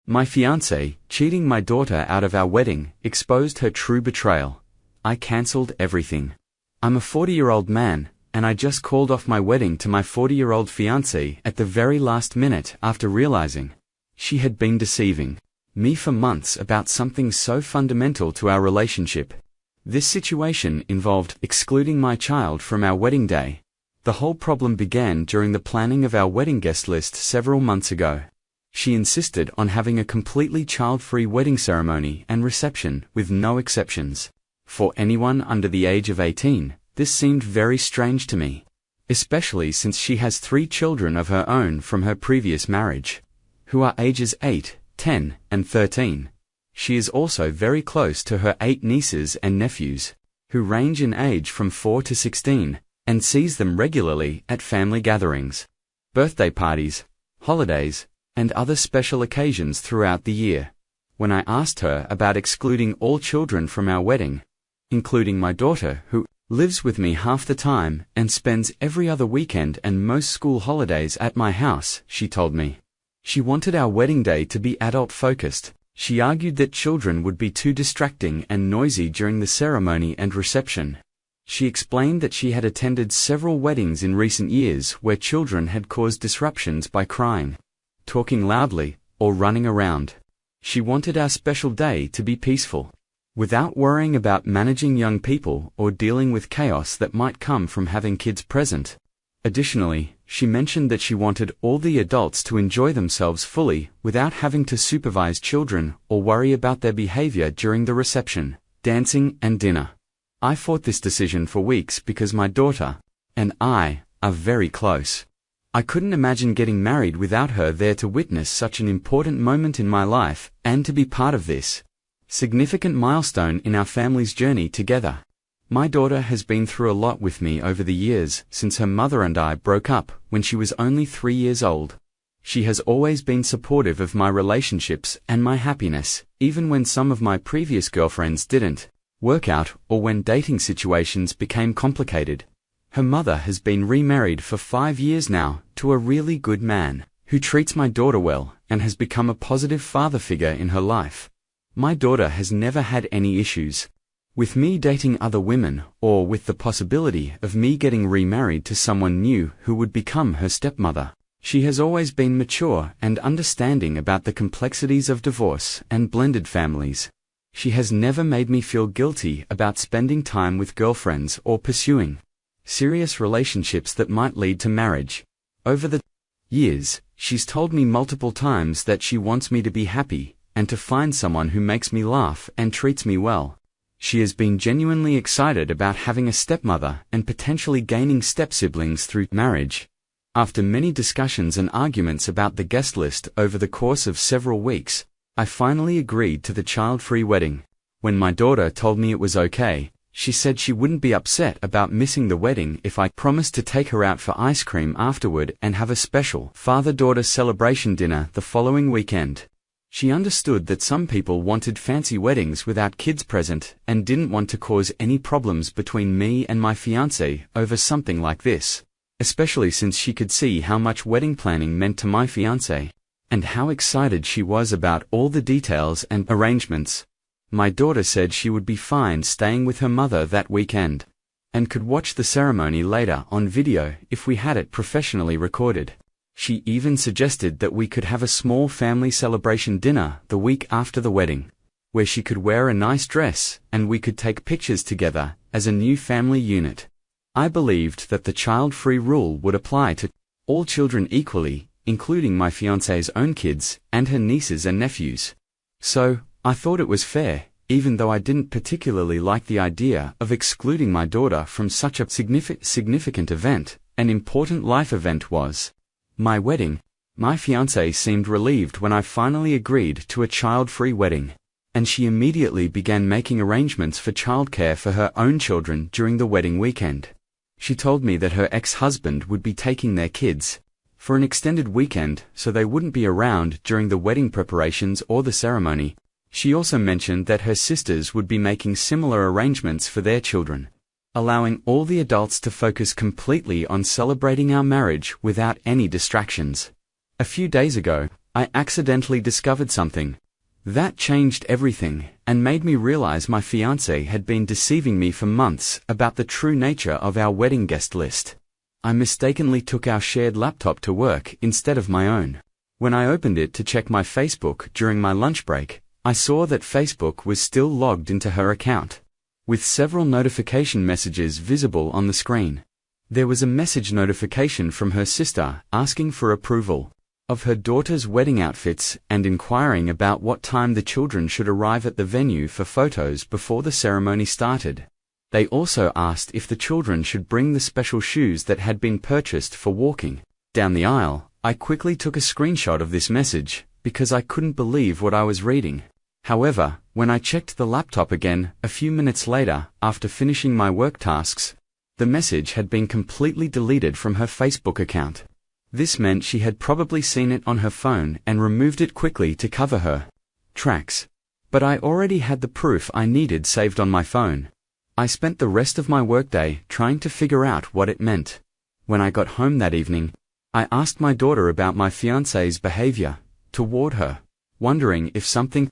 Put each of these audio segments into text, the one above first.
My fiancé, cheating my daughter out of our wedding, exposed her true betrayal. I cancelled everything. I'm a 40-year-old man, and I just called off my wedding to my 40-year-old fiancé at the very last minute after realizing she had been deceiving me for months about something so fundamental to our relationship. This situation involved excluding my child from our wedding day. The whole problem began during the planning of our wedding guest list several months ago. She insisted on having a completely child-free wedding ceremony and reception with no exceptions. For anyone under the age of 18, this seemed very strange to me, especially since she has 3 children of her own from her previous marriage, who are ages 8, 10, and 13. She is also very close to her 8 nieces and nephews, who range in age from 4 to 16, and sees them regularly at family gatherings, birthday parties, holidays, and other special occasions throughout the year. When I asked her about excluding all children from our wedding, including my daughter, who lives with me half the time and spends every other weekend and most school holidays at my house, she told me she wanted our wedding day to be adult-focused. She argued that children would be too distracting and noisy during the ceremony and reception. She explained that she had attended several weddings in recent years where children had caused disruptions by crying, talking loudly, or running around. She wanted our special day to be peaceful, without worrying about managing young people or dealing with chaos that might come from having kids present. Additionally, she mentioned that she wanted all the adults to enjoy themselves fully without having to supervise children or worry about their behavior during the reception, dancing, and dinner. I fought this decision for weeks because my daughter and I are very close. I couldn't imagine getting married without her there to witness such an important moment in my life and to be part of this significant milestone in our family's journey together. My daughter has been through a lot with me over the years since her mother and I broke up when she was only 3 years old. She has always been supportive of my relationships and my happiness, even when some of my previous girlfriends didn't work out or when dating situations became complicated. Her mother has been remarried for 5 years now to a really good man who treats my daughter well and has become a positive father figure in her life. My daughter has never had any issues with me dating other women or with the possibility of me getting remarried to someone new who would become her stepmother. She has always been mature and understanding about the complexities of divorce and blended families. She has never made me feel guilty about spending time with girlfriends or pursuing serious relationships that might lead to marriage. Over the years, she's told me multiple times that she wants me to be happy and to find someone who makes me laugh and treats me well. She has been genuinely excited about having a stepmother and potentially gaining step-siblings through marriage. After many discussions and arguments about the guest list over the course of several weeks, I finally agreed to the child-free wedding. When my daughter told me it was okay, she said she wouldn't be upset about missing the wedding if I promised to take her out for ice cream afterward and have a special father-daughter celebration dinner the following weekend. She understood that some people wanted fancy weddings without kids present and didn't want to cause any problems between me and my fiancé over something like this, especially since she could see how much wedding planning meant to my fiancé and how excited she was about all the details and arrangements. My daughter said she would be fine staying with her mother that weekend and could watch the ceremony later on video if we had it professionally recorded. She even suggested that we could have a small family celebration dinner the week after the wedding, where she could wear a nice dress and we could take pictures together as a new family unit. I believed that the child-free rule would apply to all children equally, including my fiancé's own kids and her nieces and nephews. So, I thought it was fair, even though I didn't particularly like the idea of excluding my daughter from such a significant event. An important life event was my wedding. My fiancée seemed relieved when I finally agreed to a child-free wedding, and she immediately began making arrangements for childcare for her own children during the wedding weekend. She told me that her ex-husband would be taking their kids for an extended weekend so they wouldn't be around during the wedding preparations or the ceremony. She also mentioned that her sisters would be making similar arrangements for their children, allowing all the adults to focus completely on celebrating our marriage without any distractions. A few days ago, I accidentally discovered something. That changed everything, and made me realize my fiancé had been deceiving me for months about the true nature of our wedding guest list. I mistakenly took our shared laptop to work instead of my own. When I opened it to check my Facebook during my lunch break, I saw that Facebook was still logged into her account, with several notification messages visible on the screen. There was a message notification from her sister asking for approval of her daughter's wedding outfits and inquiring about what time the children should arrive at the venue for photos before the ceremony started. They also asked if the children should bring the special shoes that had been purchased for walking down the aisle. I quickly took a screenshot of this message because I couldn't believe what I was reading. However, when I checked the laptop again a few minutes later after finishing my work tasks, the message had been completely deleted from her Facebook account. This meant she had probably seen it on her phone and removed it quickly to cover her tracks. But I already had the proof I needed saved on my phone. I spent the rest of my workday trying to figure out what it meant. When I got home that evening, I asked my daughter about my fiancé's behavior toward her, wondering if something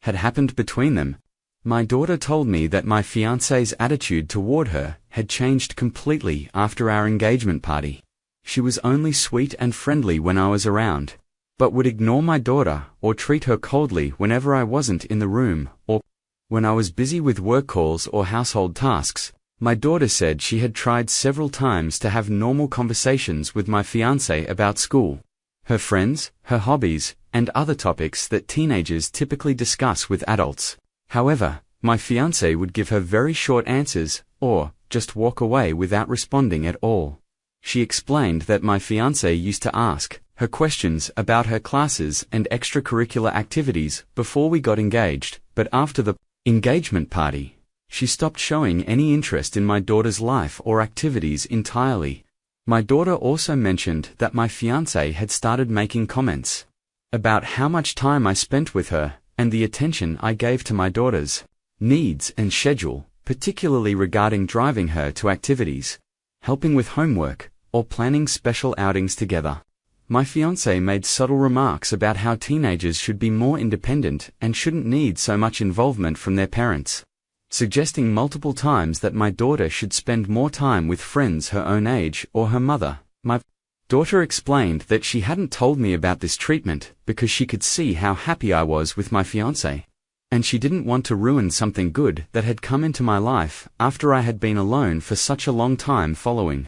had happened between them. My daughter told me that my fiancé's attitude toward her had changed completely after our engagement party. She was only sweet and friendly when I was around, but would ignore my daughter or treat her coldly whenever I wasn't in the room or when I was busy with work calls or household tasks. My daughter said she had tried several times to have normal conversations with my fiancé about school, her friends, her hobbies, and other topics that teenagers typically discuss with adults. However, my fiancé would give her very short answers or just walk away without responding at all. She explained that my fiancé used to ask her questions about her classes and extracurricular activities before we got engaged, but after the engagement party, she stopped showing any interest in my daughter's life or activities entirely. My daughter also mentioned that my fiancé had started making comments about how much time I spent with her and the attention I gave to my daughter's needs and schedule, particularly regarding driving her to activities, helping with homework, or planning special outings together. My fiancé made subtle remarks about how teenagers should be more independent and shouldn't need so much involvement from their parents, suggesting multiple times that my daughter should spend more time with friends her own age or her mother. My daughter explained that she hadn't told me about this treatment because she could see how happy I was with my fiancé, and she didn't want to ruin something good that had come into my life after I had been alone for such a long time following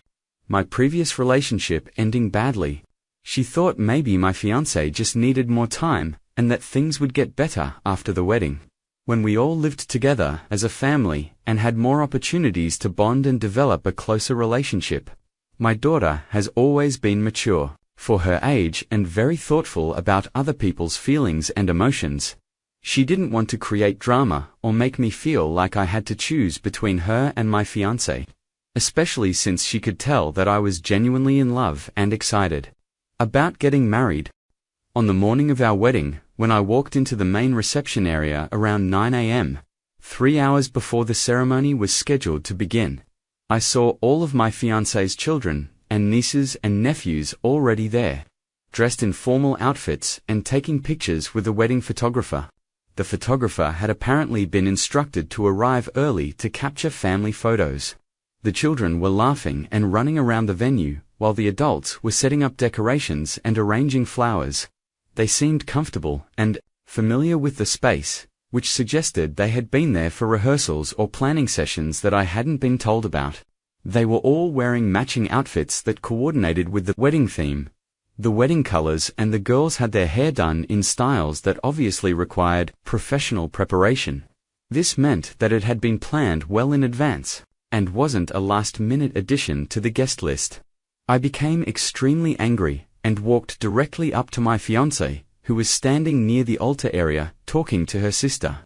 my previous relationship ending badly. She thought maybe my fiancé just needed more time and that things would get better after the wedding, when we all lived together as a family and had more opportunities to bond and develop a closer relationship. My daughter has always been mature for her age and very thoughtful about other people's feelings and emotions. She didn't want to create drama or make me feel like I had to choose between her and my fiancé, especially since she could tell that I was genuinely in love and excited about getting married. On the morning of our wedding, when I walked into the main reception area around 9 a.m., 3 hours before the ceremony was scheduled to begin, I saw all of my fiancé's children and nieces and nephews already there, dressed in formal outfits and taking pictures with the wedding photographer. The photographer had apparently been instructed to arrive early to capture family photos. The children were laughing and running around the venue, while the adults were setting up decorations and arranging flowers. They seemed comfortable and familiar with the space, which suggested they had been there for rehearsals or planning sessions that I hadn't been told about. They were all wearing matching outfits that coordinated with the wedding theme, the wedding colors, and the girls had their hair done in styles that obviously required professional preparation. This meant that it had been planned well in advance and wasn't a last-minute addition to the guest list. I became extremely angry and walked directly up to my fiancé, who was standing near the altar area talking to her sister.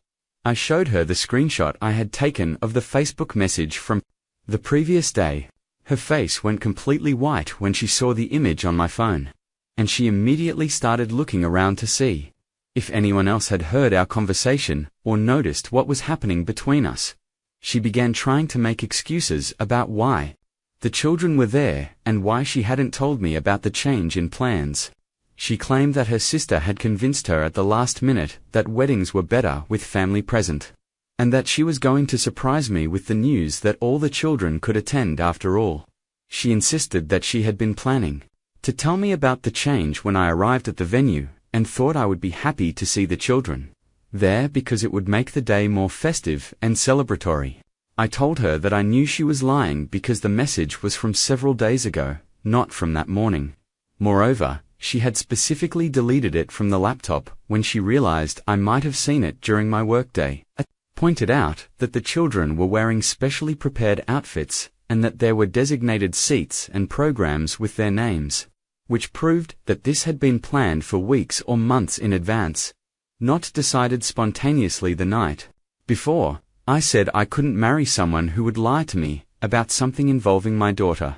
I showed her the screenshot I had taken of the Facebook message from the previous day. Her face went completely white when she saw the image on my phone, and she immediately started looking around to see if anyone else had heard our conversation or noticed what was happening between us. She began trying to make excuses about why the children were there and why she hadn't told me about the change in plans. She claimed that her sister had convinced her at the last minute that weddings were better with family present, and that she was going to surprise me with the news that all the children could attend after all. She insisted that she had been planning to tell me about the change when I arrived at the venue, and thought I would be happy to see the children there because it would make the day more festive and celebratory. I told her that I knew she was lying because the message was from several days ago, not from that morning. Moreover, she had specifically deleted it from the laptop when she realized I might have seen it during my workday. I pointed out that the children were wearing specially prepared outfits and that there were designated seats and programs with their names, which proved that this had been planned for weeks or months in advance, not decided spontaneously the night before. I said I couldn't marry someone who would lie to me about something involving my daughter,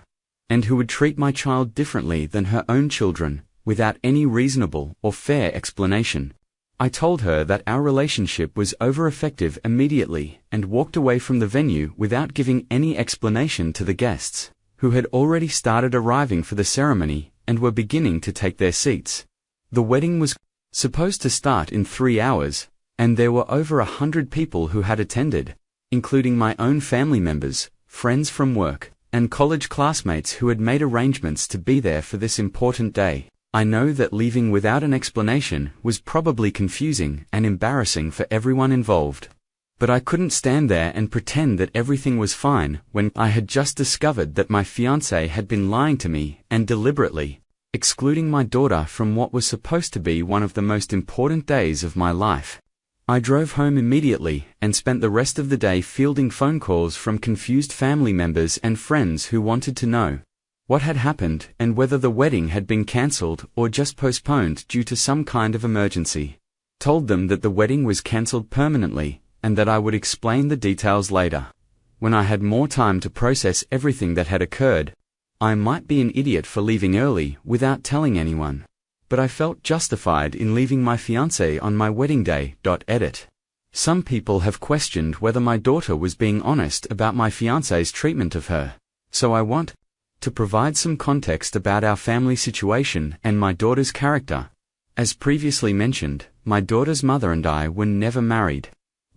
and who would treat my child differently than her own children, without any reasonable or fair explanation. I told her that our relationship was over effective immediately and walked away from the venue without giving any explanation to the guests, who had already started arriving for the ceremony and were beginning to take their seats. The wedding was supposed to start in 3 hours, and there were over 100 people who had attended, including my own family members, friends from work, and college classmates who had made arrangements to be there for this important day. I know that leaving without an explanation was probably confusing and embarrassing for everyone involved. But I couldn't stand there and pretend that everything was fine when I had just discovered that my fiancé had been lying to me and deliberately excluding my daughter from what was supposed to be one of the most important days of my life. I drove home immediately and spent the rest of the day fielding phone calls from confused family members and friends who wanted to know what had happened and whether the wedding had been cancelled or just postponed due to some kind of emergency. Told them that the wedding was cancelled permanently and that I would explain the details later, when I had more time to process everything that had occurred. I might be an idiot for leaving early without telling anyone, but I felt justified in leaving my fiancé on my wedding day. Edit. Some people have questioned whether my daughter was being honest about my fiancé's treatment of her, so I want to provide some context about our family situation and my daughter's character. As previously mentioned, my daughter's mother and I were never married.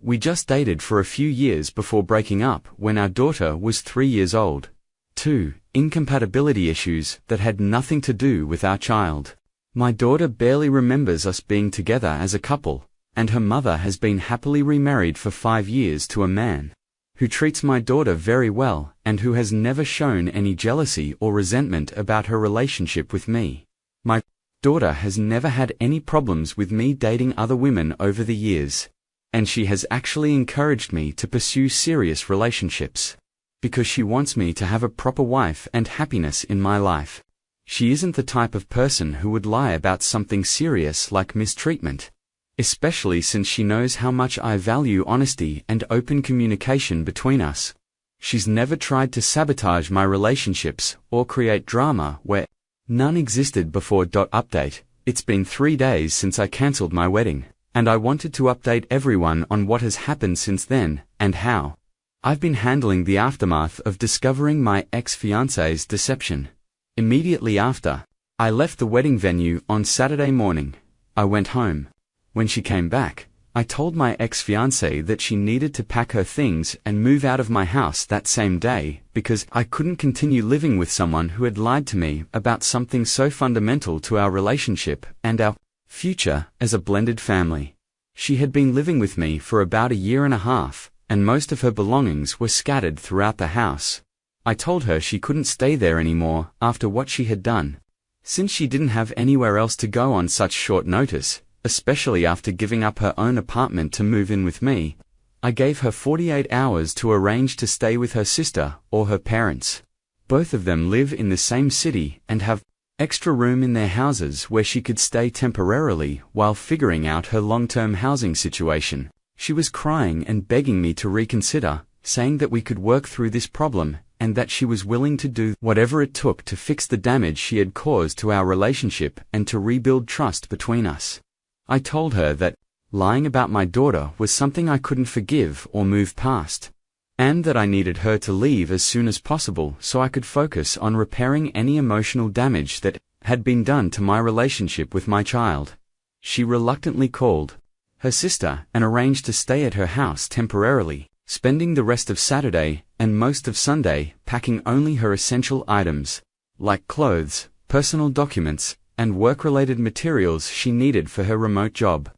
We just dated for a few years before breaking up when our daughter was 3 years old. 2. Incompatibility issues that had nothing to do with our child. My daughter barely remembers us being together as a couple, and her mother has been happily remarried for 5 years to a man who treats my daughter very well and who has never shown any jealousy or resentment about her relationship with me. My daughter has never had any problems with me dating other women over the years, and she has actually encouraged me to pursue serious relationships, because she wants me to have a proper wife and happiness in my life. She isn't the type of person who would lie about something serious like mistreatment, especially since she knows how much I value honesty and open communication between us. She's never tried to sabotage my relationships or create drama where none existed before. Update. It's been 3 days since I cancelled my wedding, and I wanted to update everyone on what has happened since then and how I've been handling the aftermath of discovering my ex-fiancé's deception. Immediately after I left the wedding venue on Saturday morning, I went home. When she came back, I told my ex-fiancée that she needed to pack her things and move out of my house that same day because I couldn't continue living with someone who had lied to me about something so fundamental to our relationship and our future as a blended family. She had been living with me for about a year and a half, and most of her belongings were scattered throughout the house. I told her she couldn't stay there anymore after what she had done, since she didn't have anywhere else to go on such short notice, especially after giving up her own apartment to move in with me. I gave her 48 hours to arrange to stay with her sister or her parents. Both of them live in the same city and have extra room in their houses where she could stay temporarily while figuring out her long-term housing situation. She was crying and begging me to reconsider, saying that we could work through this problem and that she was willing to do whatever it took to fix the damage she had caused to our relationship and to rebuild trust between us. I told her that lying about my daughter was something I couldn't forgive or move past, and that I needed her to leave as soon as possible so I could focus on repairing any emotional damage that had been done to my relationship with my child. She reluctantly called her sister and arranged to stay at her house temporarily, spending the rest of Saturday and most of Sunday packing only her essential items, like clothes, personal documents, and work-related materials she needed for her remote job.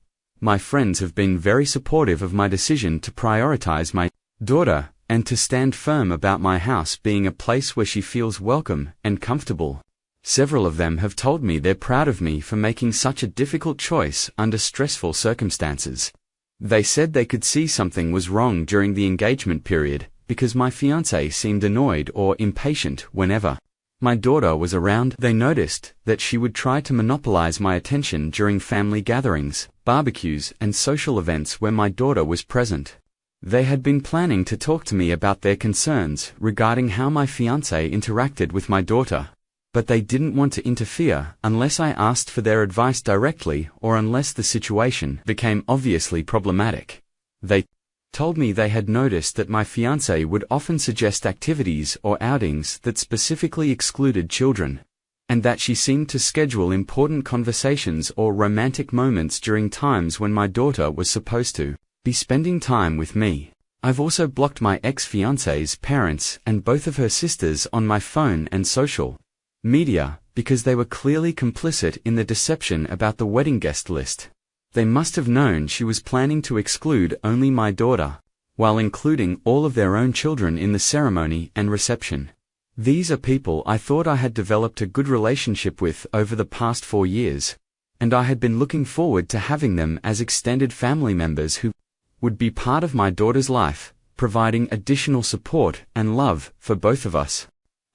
My friends have been very supportive of my decision to prioritize my daughter and to stand firm about my house being a place where she feels welcome and comfortable. Several of them have told me they're proud of me for making such a difficult choice under stressful circumstances. They said they could see something was wrong during the engagement period because my fiancé seemed annoyed or impatient whenever my daughter was around. They noticed that she would try to monopolize my attention during family gatherings, barbecues, and social events where my daughter was present. They had been planning to talk to me about their concerns regarding how my fiancé interacted with my daughter, but they didn't want to interfere unless I asked for their advice directly or unless the situation became obviously problematic. They told me they had noticed that my fiancé would often suggest activities or outings that specifically excluded children, and that she seemed to schedule important conversations or romantic moments during times when my daughter was supposed to be spending time with me. I've also blocked my ex-fiancé's parents and both of her sisters on my phone and social media because they were clearly complicit in the deception about the wedding guest list. They must have known she was planning to exclude only my daughter, while including all of their own children in the ceremony and reception. These are people I thought I had developed a good relationship with over the past 4 years, and I had been looking forward to having them as extended family members who would be part of my daughter's life, providing additional support and love for both of us.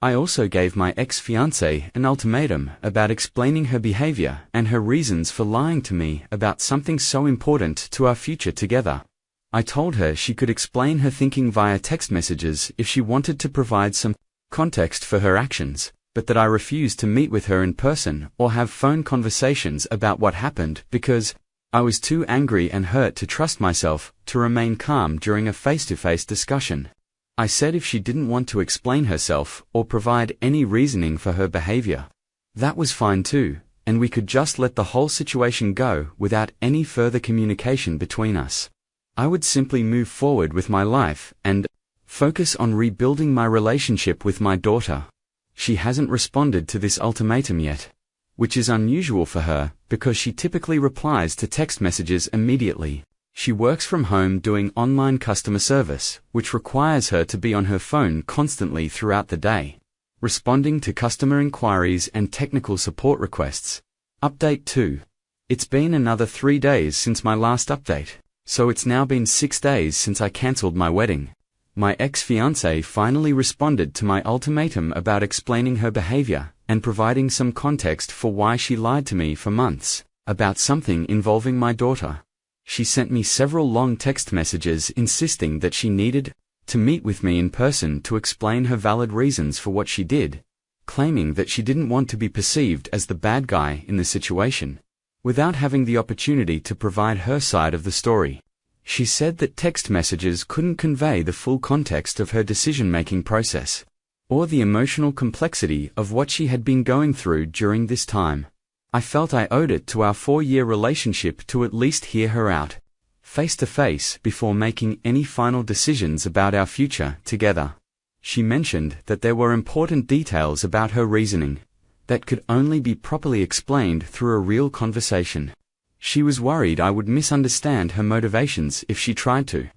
I also gave my ex-fiancée an ultimatum about explaining her behavior and her reasons for lying to me about something so important to our future together. I told her she could explain her thinking via text messages if she wanted to provide some context for her actions, but that I refused to meet with her in person or have phone conversations about what happened because I was too angry and hurt to trust myself to remain calm during a face-to-face discussion. I said if she didn't want to explain herself or provide any reasoning for her behavior, that was fine too, and we could just let the whole situation go without any further communication between us. I would simply move forward with my life and focus on rebuilding my relationship with my daughter. She hasn't responded to this ultimatum yet, which is unusual for her because she typically replies to text messages immediately. She works from home doing online customer service, which requires her to be on her phone constantly throughout the day, responding to customer inquiries and technical support requests. Update 2. It's been another 3 days since my last update, so it's now been 6 days since I cancelled my wedding. My ex-fiancée finally responded to my ultimatum about explaining her behavior and providing some context for why she lied to me for months about something involving my daughter. She sent me several long text messages insisting that she needed to meet with me in person to explain her valid reasons for what she did, claiming that she didn't want to be perceived as the bad guy in the situation, without having the opportunity to provide her side of the story. She said that text messages couldn't convey the full context of her decision-making process, or the emotional complexity of what she had been going through during this time. I felt I owed it to our 4-year relationship to at least hear her out, face to face, before making any final decisions about our future together. She mentioned that there were important details about her reasoning that could only be properly explained through a real conversation. She was worried I would misunderstand her motivations if she tried to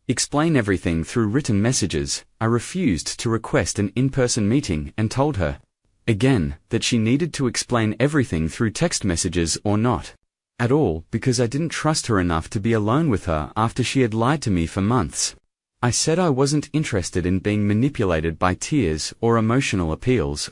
explain everything through written messages. I refused to request an in-person meeting and told her, again, that she needed to explain everything through text messages or not at all because I didn't trust her enough to be alone with her after she had lied to me for months. I said I wasn't interested in being manipulated by tears or emotional appeals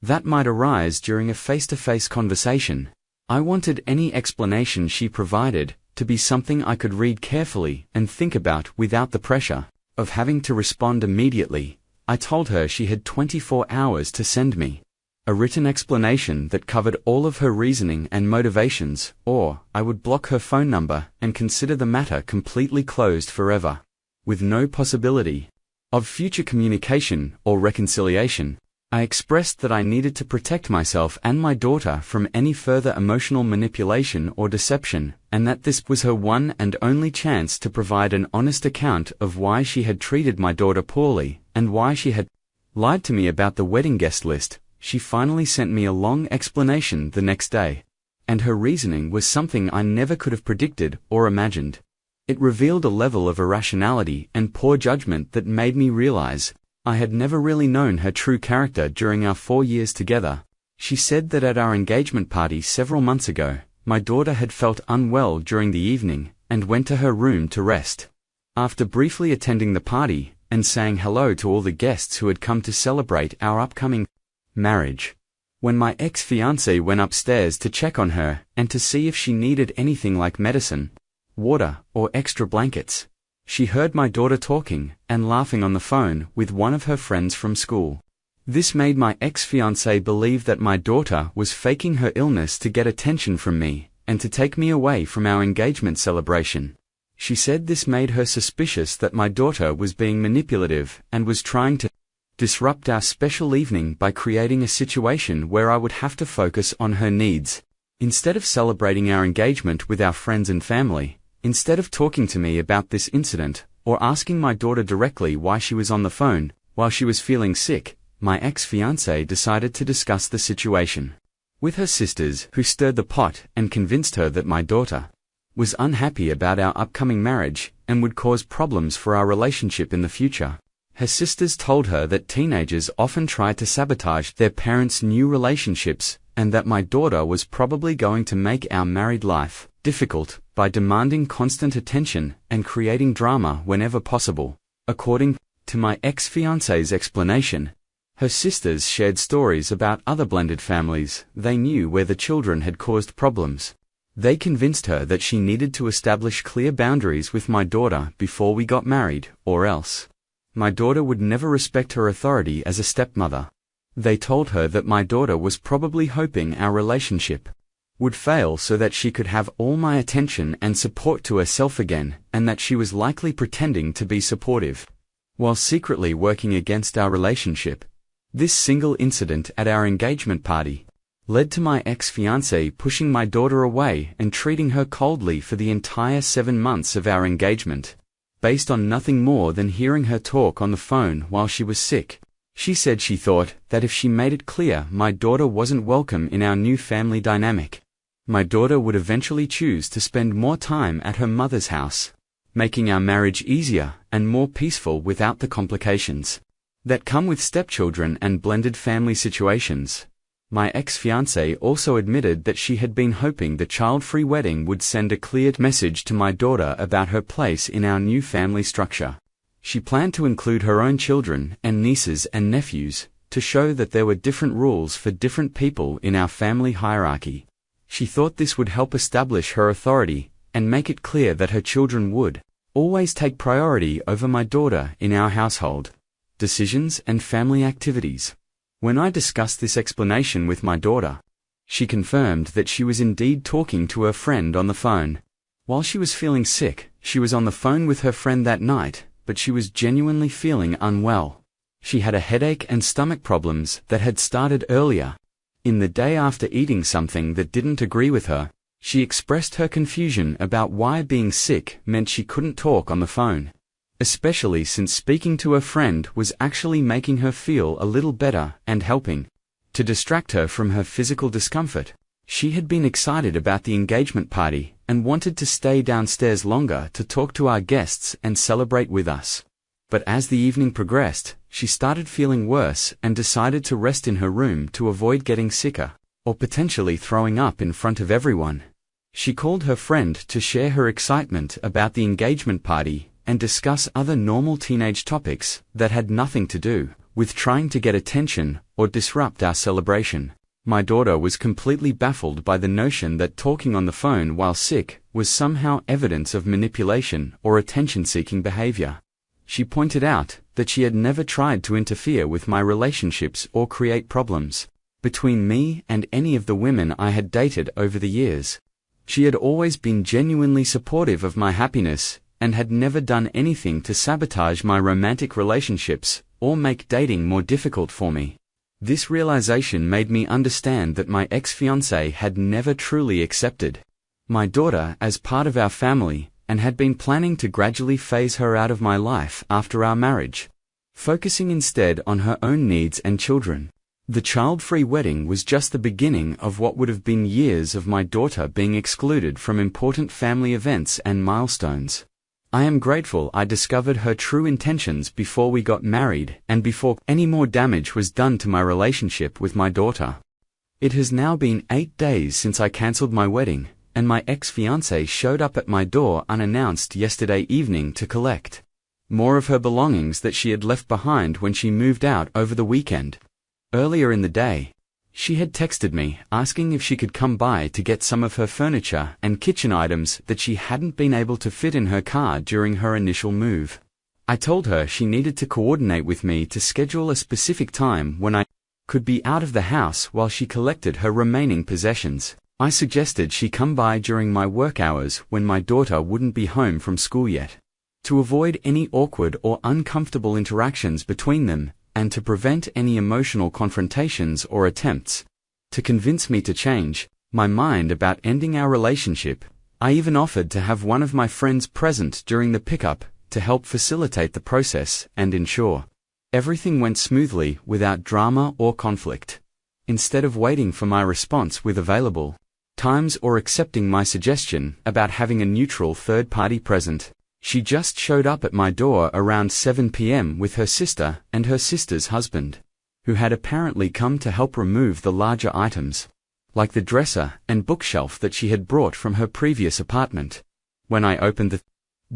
that might arise during a face-to-face conversation. I wanted any explanation she provided to be something I could read carefully and think about without the pressure of having to respond immediately. I told her she had 24 hours to send me a written explanation that covered all of her reasoning and motivations, or I would block her phone number and consider the matter completely closed forever, with no possibility of future communication or reconciliation. I expressed that I needed to protect myself and my daughter from any further emotional manipulation or deception, and that this was her one and only chance to provide an honest account of why she had treated my daughter poorly, and why she had lied to me about the wedding guest list. She finally sent me a long explanation the next day, and her reasoning was something I never could have predicted or imagined. It revealed a level of irrationality and poor judgment that made me realize I had never really known her true character during our 4 years together. She said that at our engagement party several months ago, my daughter had felt unwell during the evening and went to her room to rest. After briefly attending the party and saying hello to all the guests who had come to celebrate our upcoming marriage, when my ex-fiancé went upstairs to check on her and to see if she needed anything like medicine, water, or extra blankets, she heard my daughter talking and laughing on the phone with one of her friends from school. This made my ex-fiancé believe that my daughter was faking her illness to get attention from me and to take me away from our engagement celebration. She said this made her suspicious that my daughter was being manipulative and was trying to disrupt our special evening by creating a situation where I would have to focus on her needs. Instead of celebrating our engagement with our friends and family, instead of talking to me about this incident, or asking my daughter directly why she was on the phone while she was feeling sick, my ex-fiancé decided to discuss the situation with her sisters, who stirred the pot and convinced her that my daughter was unhappy about our upcoming marriage and would cause problems for our relationship in the future. Her sisters told her that teenagers often try to sabotage their parents' new relationships, and that my daughter was probably going to make our married life difficult by demanding constant attention and creating drama whenever possible. According to my ex-fiancé's explanation, her sisters shared stories about other blended families they knew where the children had caused problems. They convinced her that she needed to establish clear boundaries with my daughter before we got married, or else my daughter would never respect her authority as a stepmother. They told her that my daughter was probably hoping our relationship would fail so that she could have all my attention and support to herself again, and that she was likely pretending to be supportive while secretly working against our relationship. This single incident at our engagement party led to my ex-fiancé pushing my daughter away and treating her coldly for the entire 7 months of our engagement, based on nothing more than hearing her talk on the phone while she was sick. She said she thought that if she made it clear my daughter wasn't welcome in our new family dynamic, my daughter would eventually choose to spend more time at her mother's house, making our marriage easier and more peaceful without the complications that come with stepchildren and blended family situations. My ex-fiancé also admitted that she had been hoping the child-free wedding would send a clear message to my daughter about her place in our new family structure. She planned to include her own children and nieces and nephews to show that there were different rules for different people in our family hierarchy. She thought this would help establish her authority and make it clear that her children would always take priority over my daughter in our household decisions and family activities. When I discussed this explanation with my daughter, she confirmed that she was indeed talking to her friend on the phone. While she was feeling sick, she was on the phone with her friend that night, but she was genuinely feeling unwell. She had a headache and stomach problems that had started earlier in the day after eating something that didn't agree with her. She expressed her confusion about why being sick meant she couldn't talk on the phone, especially since speaking to her friend was actually making her feel a little better and helping to distract her from her physical discomfort. She had been excited about the engagement party and wanted to stay downstairs longer to talk to our guests and celebrate with us. But as the evening progressed, she started feeling worse and decided to rest in her room to avoid getting sicker or potentially throwing up in front of everyone. She called her friend to share her excitement about the engagement party and discuss other normal teenage topics that had nothing to do with trying to get attention or disrupt our celebration. My daughter was completely baffled by the notion that talking on the phone while sick was somehow evidence of manipulation or attention-seeking behavior. She pointed out that she had never tried to interfere with my relationships or create problems between me and any of the women I had dated over the years. She had always been genuinely supportive of my happiness and had never done anything to sabotage my romantic relationships or make dating more difficult for me. This realization made me understand that my ex-fiancée had never truly accepted my daughter as part of our family, and had been planning to gradually phase her out of my life after our marriage, focusing instead on her own needs and children. The child-free wedding was just the beginning of what would have been years of my daughter being excluded from important family events and milestones. I am grateful I discovered her true intentions before we got married and before any more damage was done to my relationship with my daughter. It has now been 8 days since I cancelled my wedding, and my ex-fiancée showed up at my door unannounced yesterday evening to collect more of her belongings that she had left behind when she moved out over the weekend. Earlier in the day, she had texted me asking if she could come by to get some of her furniture and kitchen items that she hadn't been able to fit in her car during her initial move. I told her she needed to coordinate with me to schedule a specific time when I could be out of the house while she collected her remaining possessions. I suggested she come by during my work hours when my daughter wouldn't be home from school yet, to avoid any awkward or uncomfortable interactions between them, and to prevent any emotional confrontations or attempts to convince me to change my mind about ending our relationship. I even offered to have one of my friends present during the pickup to help facilitate the process and ensure everything went smoothly without drama or conflict. Instead of waiting for my response with available times or accepting my suggestion about having a neutral third party present, she just showed up at my door around 7 p.m. with her sister and her sister's husband, who had apparently come to help remove the larger items, like the dresser and bookshelf that she had brought from her previous apartment. When I opened the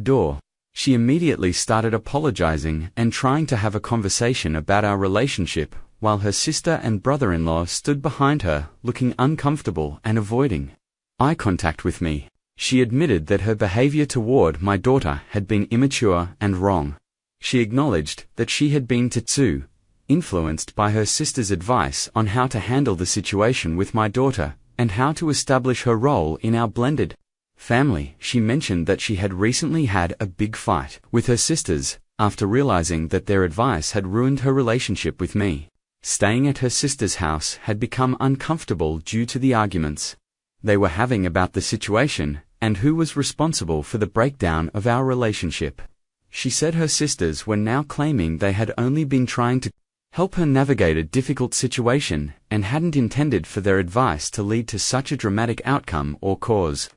door, she immediately started apologizing and trying to have a conversation about our relationship, while her sister and brother-in-law stood behind her, looking uncomfortable and avoiding eye contact with me. She admitted that her behavior toward my daughter had been immature and wrong. She acknowledged that she had been too influenced by her sister's advice on how to handle the situation with my daughter and how to establish her role in our blended family. She mentioned that she had recently had a big fight with her sisters after realizing that their advice had ruined her relationship with me. Staying at her sister's house had become uncomfortable due to the arguments they were having about the situation and who was responsible for the breakdown of our relationship. She said her sisters were now claiming they had only been trying to help her navigate a difficult situation and hadn't intended for their advice to lead to such a dramatic outcome or cause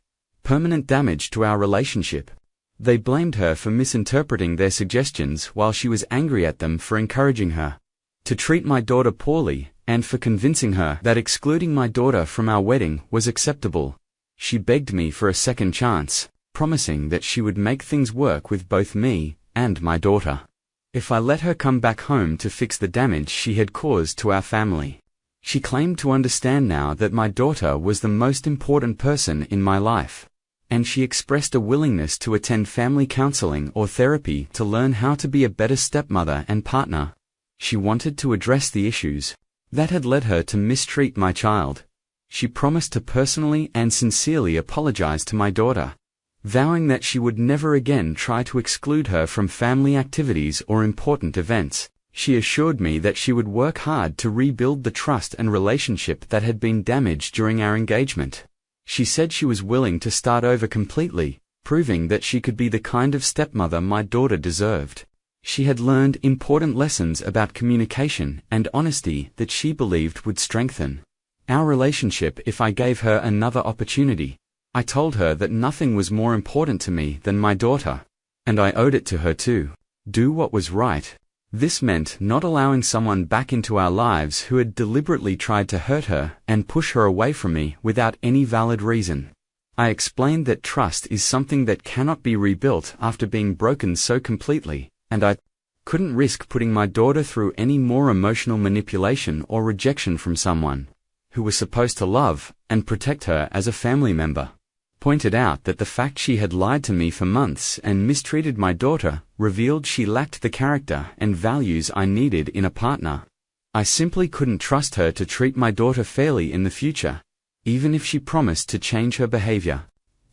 permanent damage to our relationship. They blamed her for misinterpreting their suggestions while she was angry at them for encouraging her to treat my daughter poorly and for convincing her that excluding my daughter from our wedding was acceptable. She begged me for a second chance, promising that she would make things work with both me and my daughter if I let her come back home to fix the damage she had caused to our family. She claimed to understand now that my daughter was the most important person in my life, and she expressed a willingness to attend family counseling or therapy to learn how to be a better stepmother and partner. She wanted to address the issues that had led her to mistreat my child. She promised to personally and sincerely apologize to my daughter, vowing that she would never again try to exclude her from family activities or important events. She assured me that she would work hard to rebuild the trust and relationship that had been damaged during our engagement. She said she was willing to start over completely, proving that she could be the kind of stepmother my daughter deserved. She had learned important lessons about communication and honesty that she believed would strengthen our relationship if I gave her another opportunity. I told her that nothing was more important to me than my daughter, and I owed it to her to do what was right. This meant not allowing someone back into our lives who had deliberately tried to hurt her and push her away from me without any valid reason. I explained that trust is something that cannot be rebuilt after being broken so completely, and I couldn't risk putting my daughter through any more emotional manipulation or rejection from someone who was supposed to love and protect her as a family member. Pointed out that the fact she had lied to me for months and mistreated my daughter revealed she lacked the character and values I needed in a partner. I simply couldn't trust her to treat my daughter fairly in the future, even if she promised to change her behavior.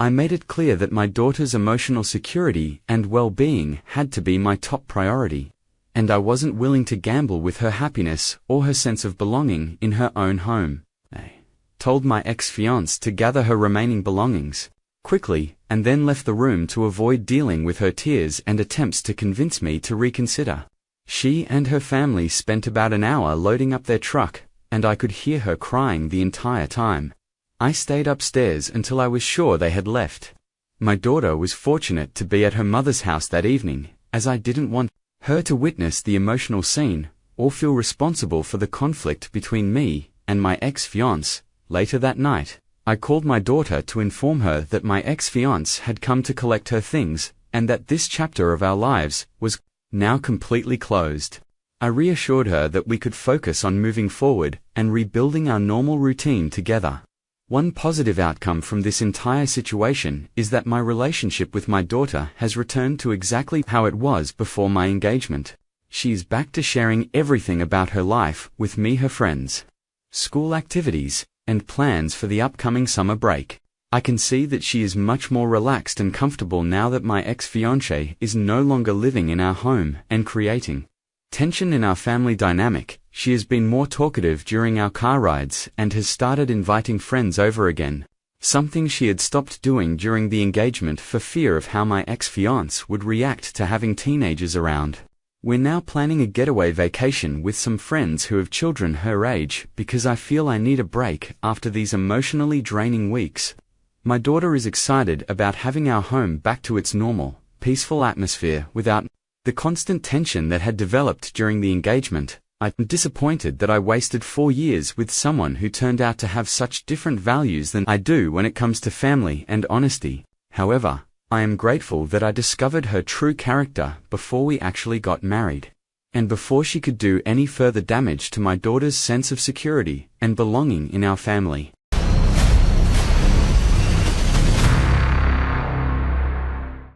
I made it clear that my daughter's emotional security and well-being had to be my top priority, and I wasn't willing to gamble with her happiness or her sense of belonging in her own home. I told my ex-fiancée to gather her remaining belongings quickly, and then left the room to avoid dealing with her tears and attempts to convince me to reconsider. She and her family spent about an hour loading up their truck, and I could hear her crying the entire time. I stayed upstairs until I was sure they had left. My daughter was fortunate to be at her mother's house that evening, as I didn't want her to witness the emotional scene, or feel responsible for the conflict between me and my ex-fiancée. Later that night, I called my daughter to inform her that my ex-fiancée had come to collect her things, and that this chapter of our lives was now completely closed. I reassured her that we could focus on moving forward and rebuilding our normal routine together. One positive outcome from this entire situation is that my relationship with my daughter has returned to exactly how it was before my engagement. She is back to sharing everything about her life with me, her friends, school activities, and plans for the upcoming summer break. I can see that she is much more relaxed and comfortable now that my ex-fiancé is no longer living in our home and creating tension in our family dynamic. She has been more talkative during our car rides and has started inviting friends over again, something she had stopped doing during the engagement for fear of how my ex-fiancé would react to having teenagers around. We're now planning a getaway vacation with some friends who have children her age because I feel I need a break after these emotionally draining weeks. My daughter is excited about having our home back to its normal, peaceful atmosphere without the constant tension that had developed during the engagement. I'm disappointed that I wasted 4 years with someone who turned out to have such different values than I do when it comes to family and honesty. However, I am grateful that I discovered her true character before we actually got married, and before she could do any further damage to my daughter's sense of security and belonging in our family.